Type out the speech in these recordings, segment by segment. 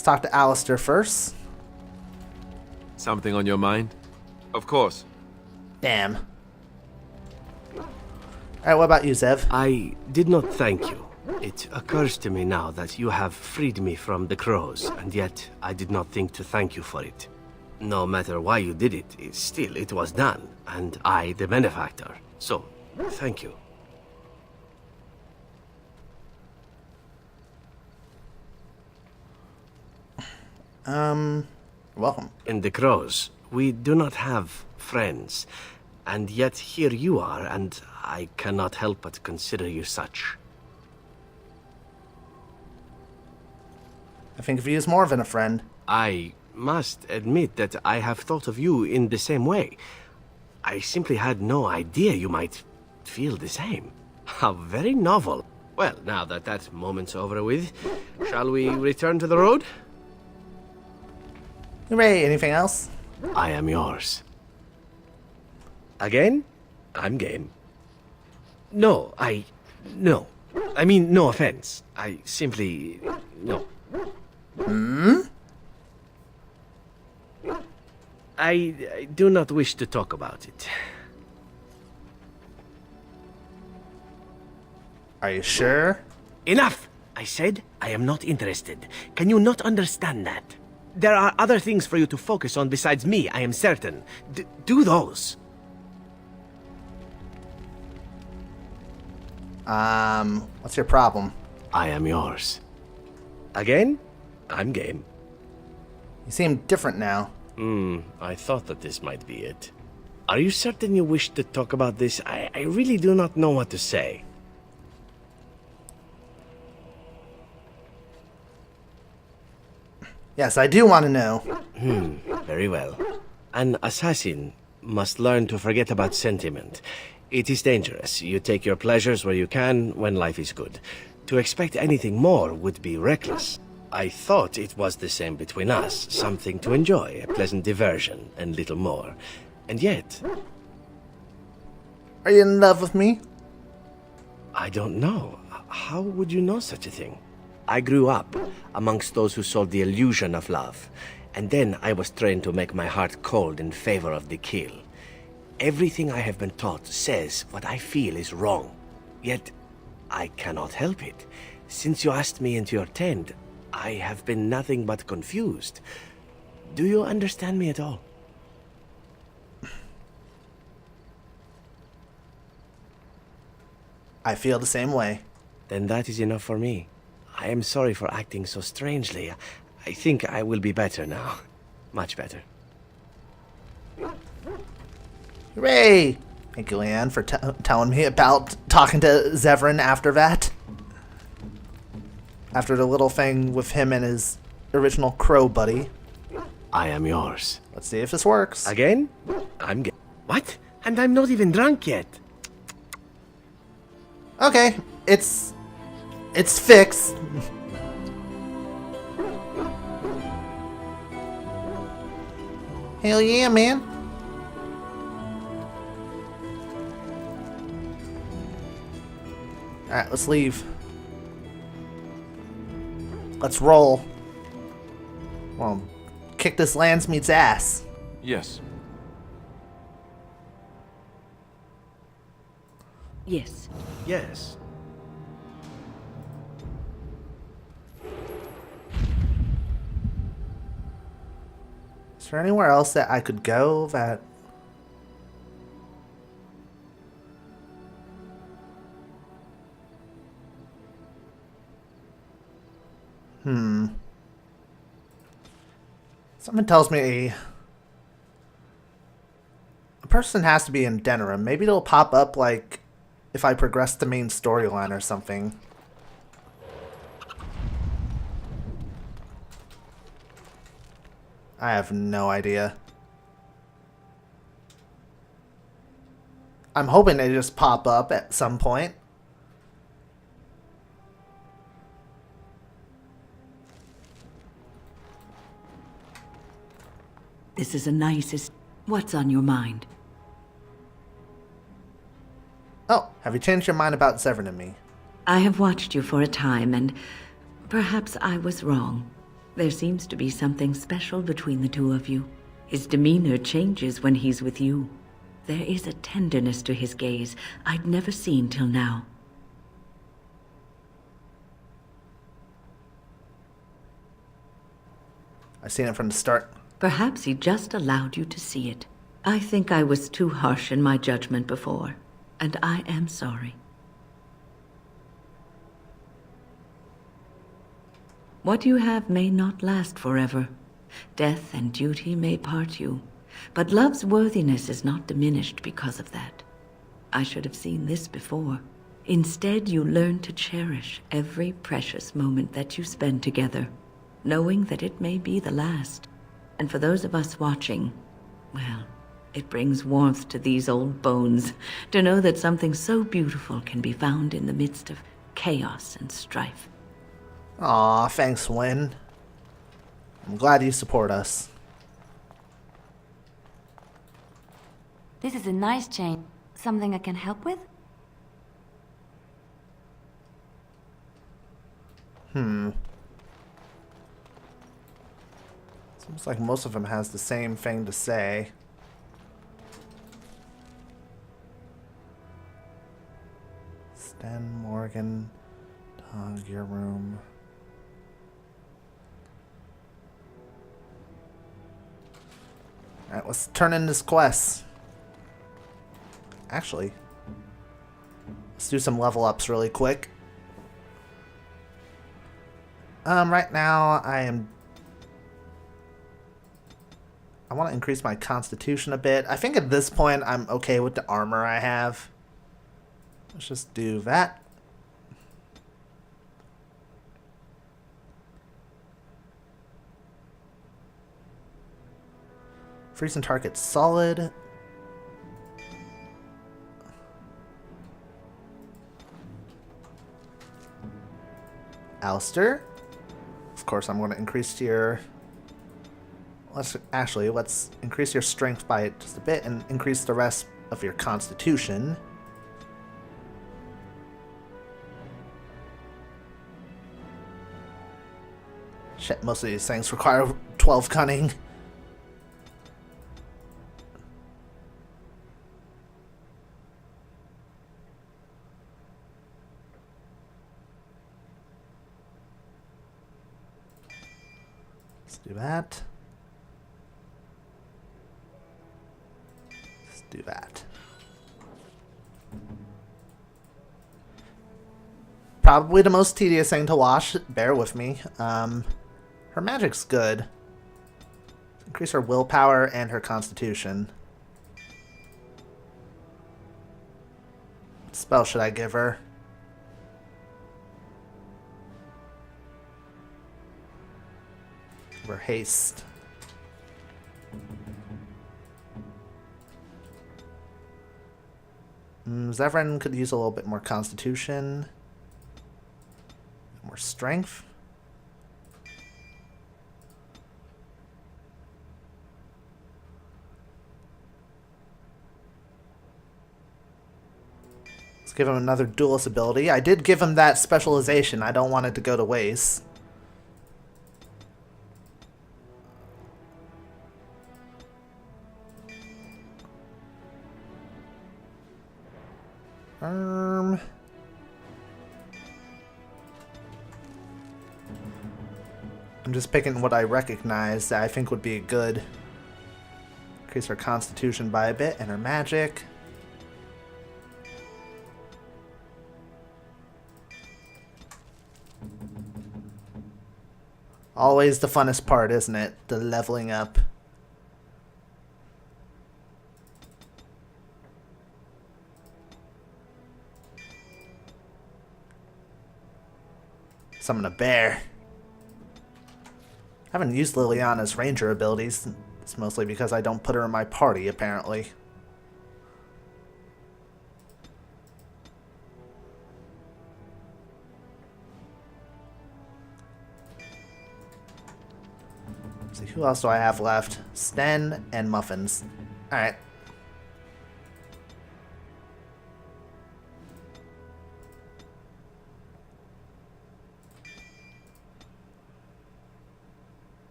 Let's talk to Alistair first. Something on your mind? Of course. Damn. Alright, what about you, Zev? I did not thank you. It occurs to me now that you have freed me from the crows, and yet I did not think to thank you for it. No matter why you did it, still it was done, and I the benefactor. So, thank you. Welcome. In the crows, we do not have friends, and yet here you are, and I cannot help but consider you such. I think of you as more than a friend. I must admit that I have thought of you in the same way. I simply had no idea you might feel the same. How very novel. Well, now that that moment's over with, shall we return to the road? Hooray, anything else? I am yours. Again? I'm game. No. I mean, no offense. I simply... no. I do not wish to talk about it. Are you sure? Enough! I said I am not interested. Can you not understand that? There are other things for you to focus on besides me, I am certain. Do those. What's your problem? I am yours. Again? I'm game. You seem different now. I thought that this might be it. Are you certain you wish to talk about this? I really do not know what to say. Yes, I do want to know. Very well. An assassin must learn to forget about sentiment. It is dangerous. You take your pleasures where you can when life is good. To expect anything more would be reckless. I thought it was the same between us. Something to enjoy, a pleasant diversion, and little more. And yet... Are you in love with me? I don't know. How would you know such a thing? I grew up amongst those who sold the illusion of love, and then I was trained to make my heart cold in favor of the kill. Everything I have been taught says what I feel is wrong, yet I cannot help it. Since you asked me into your tent, I have been nothing but confused. Do you understand me at all? I feel the same way. Then that is enough for me. I am sorry for acting so strangely. I think I will be better now. Much better. Hooray! Thank you, Leanne, for telling me about talking to Zevran after that. After the little thing with him and his original crow buddy. I am yours. Let's see if this works. Again? I'm What? And I'm not even drunk yet. Okay, it's fixed. Hell yeah, man. Alright, let's leave. Let's roll. Well, kick this Landsmeat's ass. Yes. Yes. Yes. Is there anywhere else that I could go that... Something tells me a person has to be in Denerim. Maybe it'll pop up like if I progress the main storyline or something. I have no idea. I'm hoping they just pop up at some point. This is the nicest. What's on your mind? Oh, have you changed your mind about Zevran and me? I have watched you for a time, and perhaps I was wrong. There seems to be something special between the two of you. His demeanor changes when he's with you. There is a tenderness to his gaze I'd never seen till now. I've seen it from the start. Perhaps he just allowed you to see it. I think I was too harsh in my judgment before, and I am sorry. What you have may not last forever. Death and duty may part you, but love's worthiness is not diminished because of that. I should have seen this before. Instead, you learn to cherish every precious moment that you spend together, knowing that it may be the last. And for those of us watching, well, it brings warmth to these old bones to know that something so beautiful can be found in the midst of chaos and strife. Aw, thanks, Wynn. I'm glad you support us. This is a nice chain. Something I can help with? Seems like most of them has the same thing to say. Stan Morgan, dog, your room. Alright, let's turn in this quest. Actually, let's do some level ups really quick. Right now I want to increase my constitution a bit. I think at this point I'm okay with the armor I have. Let's just do that. Freezing target solid. Alistair. Of course, I'm going to increase your... let's increase your strength by just a bit and increase the rest of your constitution. Shit, most of these things require 12 cunning. Let's do that. Let's do that. Probably the most tedious thing to wash. Bear with me. Her magic's good. Increase her willpower and her constitution. What spell should I give her? Give her haste. Zevran could use a little bit more constitution. More strength. Let's give him another duelist ability. I did give him that specialization. I don't want it to go to waste. I'm just picking what I recognize that I think would be good. Increase her constitution by a bit and her magic. Always the funnest part, isn't it? The leveling up. Summon a bear. I haven't used Liliana's ranger abilities. It's mostly because I don't put her in my party, apparently. Let's see, who else do I have left? Sten and Muffins. Alright.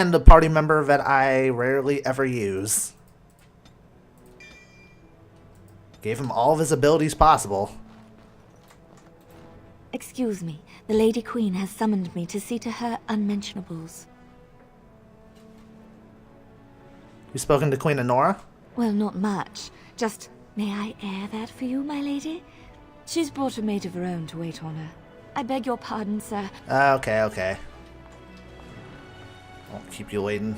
And a party member that I rarely ever use. Gave him all of his abilities possible. Excuse me, the Lady Queen has summoned me to see to her unmentionables. You spoken to Queen Honora? Well, not much. Just, may I air that for you, my lady? She's brought a maid of her own to wait on her. I beg your pardon, sir. Okay. Won't keep you waiting.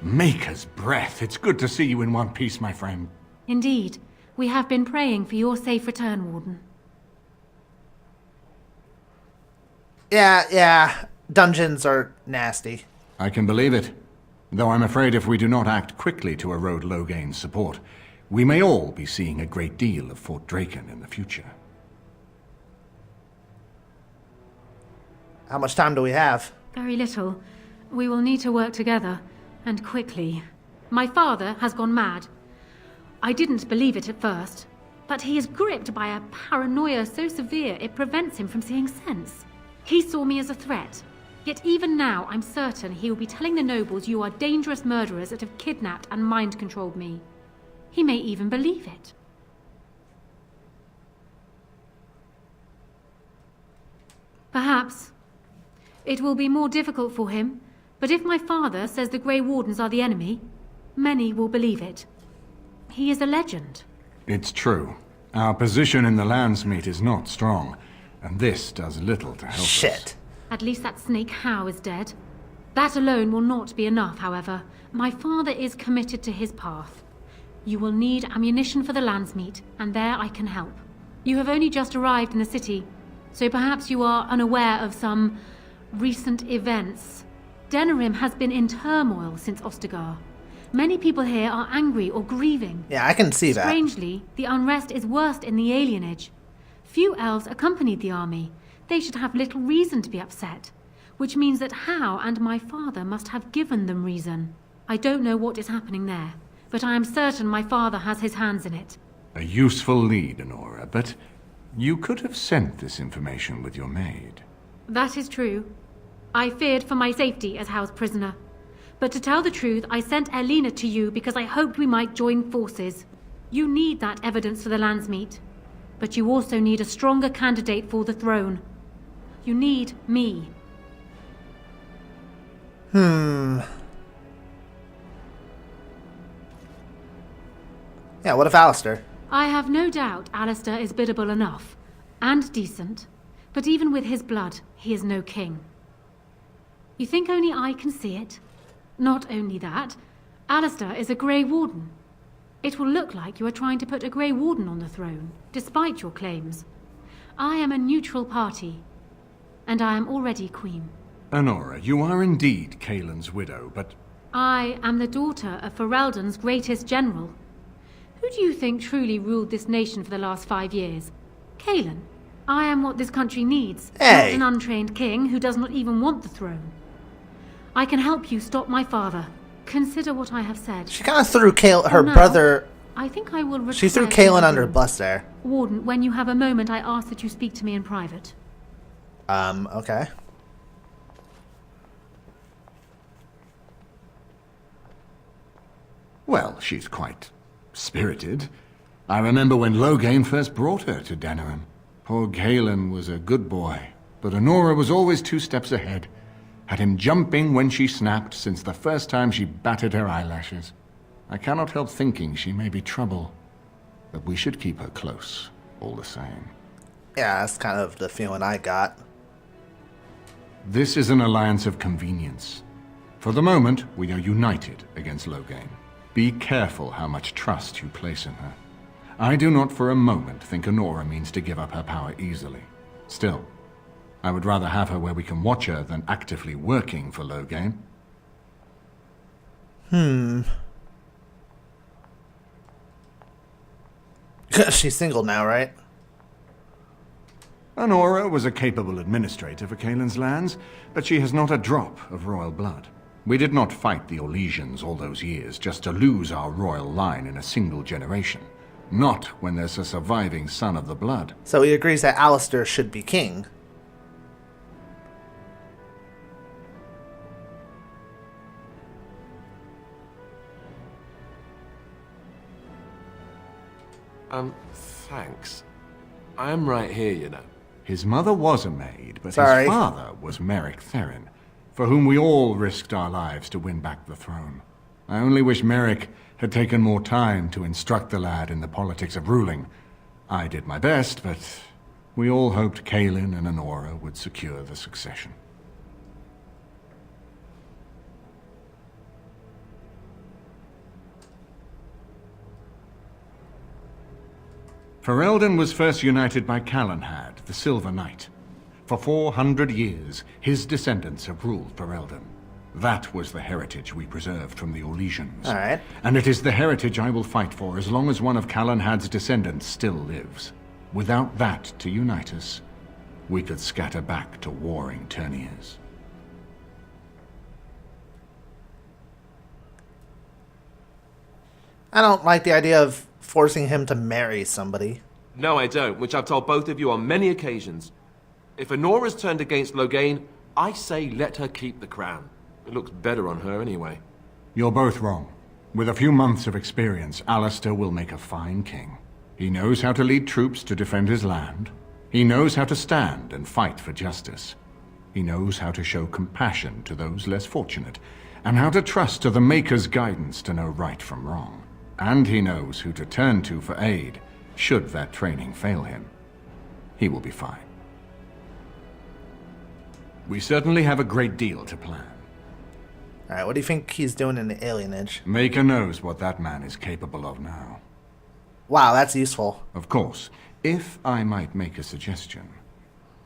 Maker's breath. It's good to see you in one piece, my friend. Indeed. We have been praying for your safe return, Warden. Yeah. Dungeons are nasty. I can believe it. Though I'm afraid if we do not act quickly to erode Loghain's support, we may all be seeing a great deal of Fort Draken in the future. How much time do we have? Very little. We will need to work together, and quickly. My father has gone mad. I didn't believe it at first, but he is gripped by a paranoia so severe it prevents him from seeing sense. He saw me as a threat. Yet even now, I'm certain he will be telling the nobles you are dangerous murderers that have kidnapped and mind-controlled me. He may even believe it. Perhaps. It will be more difficult for him, but if my father says the Grey Wardens are the enemy, many will believe it. He is a legend. It's true. Our position in the Landsmeet is not strong, and this does little to help us. Shit. At least that snake Howe is dead. That alone will not be enough, however. My father is committed to his path. You will need ammunition for the Landsmeet, and there I can help. You have only just arrived in the city, so perhaps you are unaware of some recent events. Denerim has been in turmoil since Ostagar. Many people here are angry or grieving. Yeah, I can see that. Strangely, the unrest is worst in the alienage. Few elves accompanied the army. They should have little reason to be upset, which means that Howe and my father must have given them reason. I don't know what is happening there, but I am certain my father has his hands in it. A useful lead, Honora, but you could have sent this information with your maid. That is true. I feared for my safety as Howe's prisoner. But to tell the truth, I sent Elena to you because I hoped we might join forces. You need that evidence for the Landsmeet, but you also need a stronger candidate for the throne. You need me. Yeah, what if Alistair? I have no doubt Alistair is biddable enough, and decent, but even with his blood, he is no king. You think only I can see it? Not only that, Alistair is a Grey Warden. It will look like you are trying to put a Grey Warden on the throne, despite your claims. I am a neutral party, and I am already queen. Honora, you are indeed Kaelin's widow, but I am the daughter of Ferelden's greatest general. Who do you think truly ruled this nation for the last 5 years? Kaelin. I am what this country needs, Hey. not an untrained king who does not even want the throne. I can help you stop my father. Consider what I have said. She kind of threw her now, brother. I think I will She threw retire to Kaelin my under a room. bus there. Warden, when you have a moment, I ask that you speak to me in private. Okay. well, she's quite spirited. I remember when Loghain first brought her to Denerim. Poor Kaelin was a good boy, but Honora was always 2 steps ahead. Had him jumping when she snapped since the first time she batted her eyelashes. I cannot help thinking she may be trouble, but we should keep her close, all the same. Yeah, that's kind of the feeling I got. This is an alliance of convenience. For the moment, we are united against Loghain. Be careful how much trust you place in her. I do not for a moment think Honora means to give up her power easily. Still, I would rather have her where we can watch her than actively working for Loghain. She's single now, right? Honora was a capable administrator for Kaelin's lands, but she has not a drop of royal blood. We did not fight the Orlesians all those years just to lose our royal line in a single generation. Not when there's a surviving son of the blood. So he agrees that Alistair should be king. Thanks. I am right here, you know. His mother was a maid, but Sorry. his father was Merrick Theron, for whom we all risked our lives to win back the throne. I only wish Merrick had taken more time to instruct the lad in the politics of ruling. I did my best, but we all hoped Kaelin and Honora would secure the succession. Ferelden was first united by Calenhad, the Silver Knight. For 400 years, his descendants have ruled Ferelden. That was the heritage we preserved from the Orlesians. All right. And it is the heritage I will fight for as long as one of Calenhad's descendants still lives. Without that to unite us, we could scatter back to warring Terniers. I don't like the idea of forcing him to marry somebody. No, I don't, which I've told both of you on many occasions. If Honora's turned against Loghain, I say let her keep the crown. It looks better on her anyway. You're both wrong. With a few months of experience, Alistair will make a fine king. He knows how to lead troops to defend his land. He knows how to stand and fight for justice. He knows how to show compassion to those less fortunate, and how to trust to the Maker's guidance to know right from wrong. And he knows who to turn to for aid, should that training fail him. He will be fine. We certainly have a great deal to plan. Alright, what do you think he's doing in the alienage? Maker knows what that man is capable of now. Wow, that's useful. Of course, if I might make a suggestion,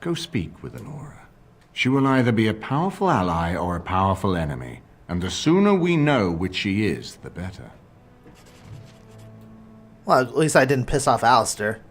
go speak with Honora. She will either be a powerful ally or a powerful enemy, and the sooner we know which she is, the better. Well, at least I didn't piss off Alistair.